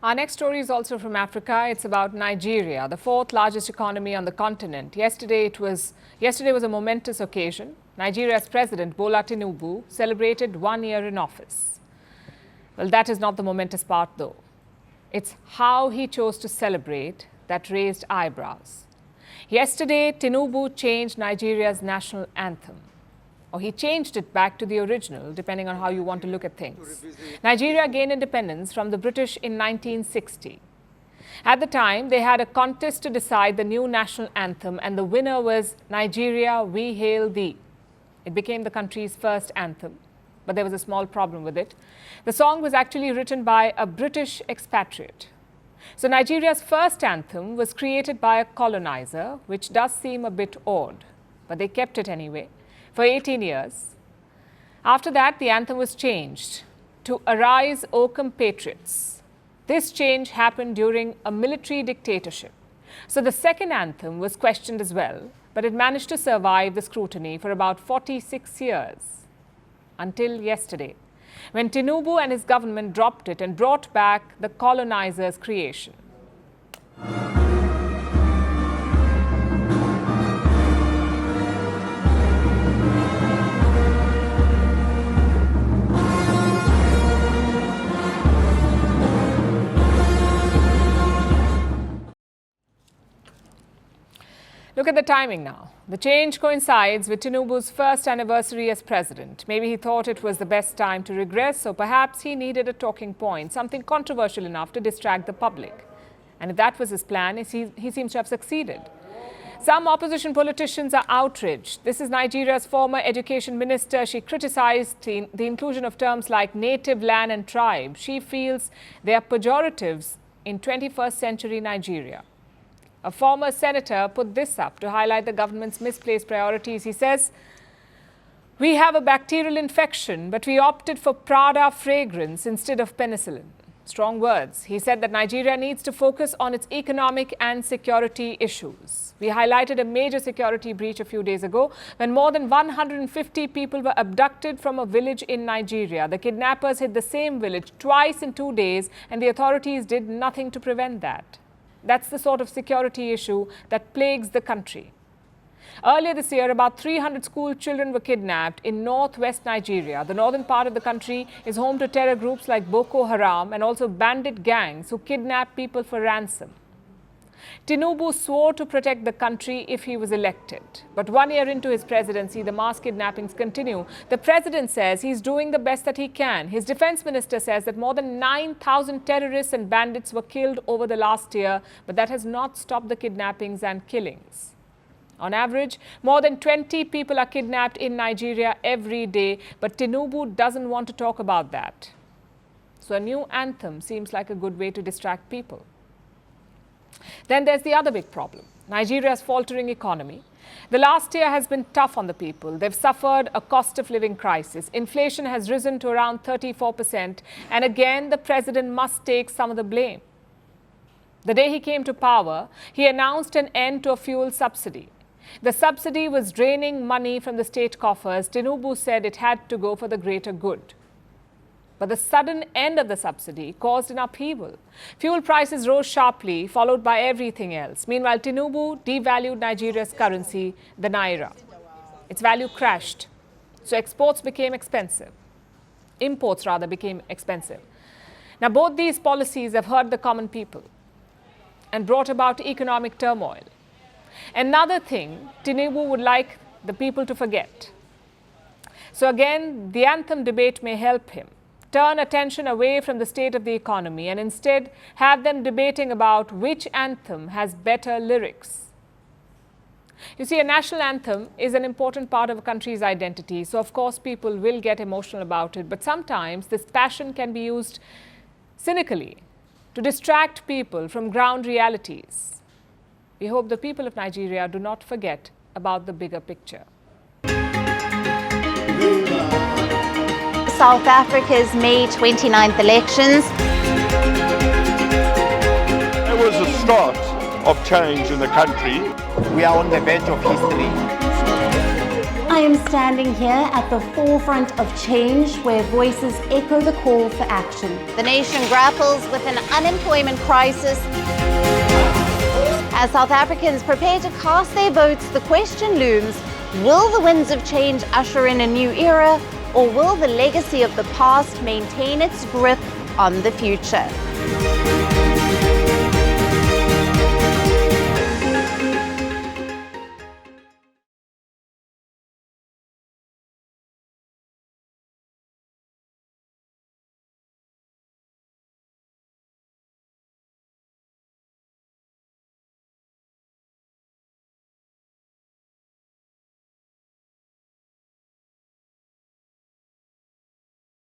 Our next story is also from Africa. It's about Nigeria, the fourth largest economy on the continent. Yesterday was a momentous occasion. Nigeria's president, Bola Tinubu, celebrated 1 year in office. Well, that is not the momentous part, though. It's how he chose to celebrate that raised eyebrows. Yesterday, Tinubu changed Nigeria's national anthem. Or he changed it back to the original, depending on how you want to look at things. Nigeria gained independence from the British in 1960. At the time, they had a contest to decide the new national anthem, and the winner was Nigeria, We Hail Thee. It became the country's first anthem, but there was a small problem with it. The song was actually written by a British expatriate. So Nigeria's first anthem was created by a colonizer, which does seem a bit odd, but they kept it anyway for 18 years. After that, the anthem was changed to Arise, O Compatriots. This change happened during a military dictatorship. So the second anthem was questioned as well, but it managed to survive the scrutiny for about 46 years. Until yesterday, when Tinubu and his government dropped it and brought back the colonizer's creation. Look at the timing now. The change coincides with Tinubu's first anniversary as president. Maybe he thought it was the best time to regress, or perhaps he needed a talking point, something controversial enough to distract the public. And if that was his plan, he seems to have succeeded. Some opposition politicians are outraged. This is Nigeria's former education minister. She criticized the inclusion of terms like native land and tribe. She feels they are pejoratives in 21st century Nigeria. A former senator put this up to highlight the government's misplaced priorities. He says, "We have a bacterial infection, but we opted for Prada fragrance instead of penicillin." Strong words. He said that Nigeria needs to focus on its economic and security issues. We highlighted a major security breach a few days ago when more than 150 people were abducted from a village in Nigeria. The kidnappers hit the same village twice in 2 days, and the authorities did nothing to prevent that. That's the sort of security issue that plagues the country. Earlier this year, about 300 school children were kidnapped in northwest Nigeria. The northern part of the country is home to terror groups like Boko Haram and also bandit gangs who kidnap people for ransom. Tinubu swore to protect the country if he was elected. But 1 year into his presidency, the mass kidnappings continue. The president says he's doing the best that he can. His defense minister says that more than 9,000 terrorists and bandits were killed over the last year, but that has not stopped the kidnappings and killings. On average, more than 20 people are kidnapped in Nigeria every day, but Tinubu doesn't want to talk about that. So a new anthem seems like a good way to distract people. Then there's the other big problem, Nigeria's faltering economy. The last year has been tough on the people. They've suffered a cost of living crisis. Inflation has risen to around 34%. And again, the president must take some of the blame. The day he came to power, he announced an end to a fuel subsidy. The subsidy was draining money from the state coffers. Tinubu said it had to go for the greater good. But the sudden end of the subsidy caused an upheaval. Fuel prices rose sharply, followed by everything else. Meanwhile, Tinubu devalued Nigeria's currency, the naira. Its value crashed. So exports became expensive. Imports, rather, became expensive. Now, both these policies have hurt the common people and brought about economic turmoil. Another thing Tinubu would like the people to forget. So again, the anthem debate may help him turn attention away from the state of the economy and instead have them debating about which anthem has better lyrics. You see, a national anthem is an important part of a country's identity, so of course people will get emotional about it, but sometimes this passion can be used cynically to distract people from ground realities. We hope the people of Nigeria do not forget about the bigger picture. South Africa's May 29th elections. It was the start of change in the country. We are on the verge of history. I am standing here at the forefront of change, where voices echo the call for action. The nation grapples with an unemployment crisis. As South Africans prepare to cast their votes, the question looms: will the winds of change usher in a new era, or will the legacy of the past maintain its grip on the future?